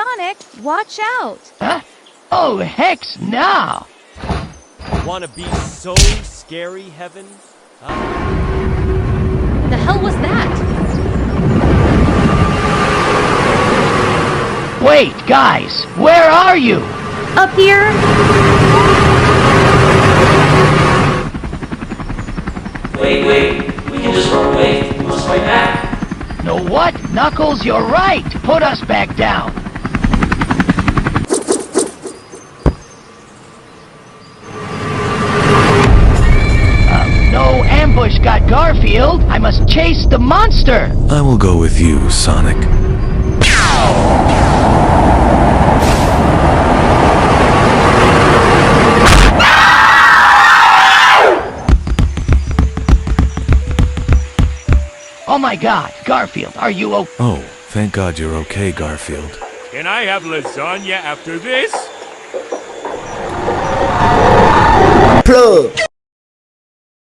Sonic, watch out! Huh? Oh, hex no! Wanna be so scary, Heaven? The hell was that? Wait, guys, where are you? Up here? Wait, we can just run away. We must fight back. Know what? Knuckles, you're right! Put us back down! No ambush got Garfield! I must chase the monster! I will go with you, Sonic. Oh my god, Garfield, are you okay? Oh, thank God you're okay, Garfield. Can I have lasagna after this? Plug.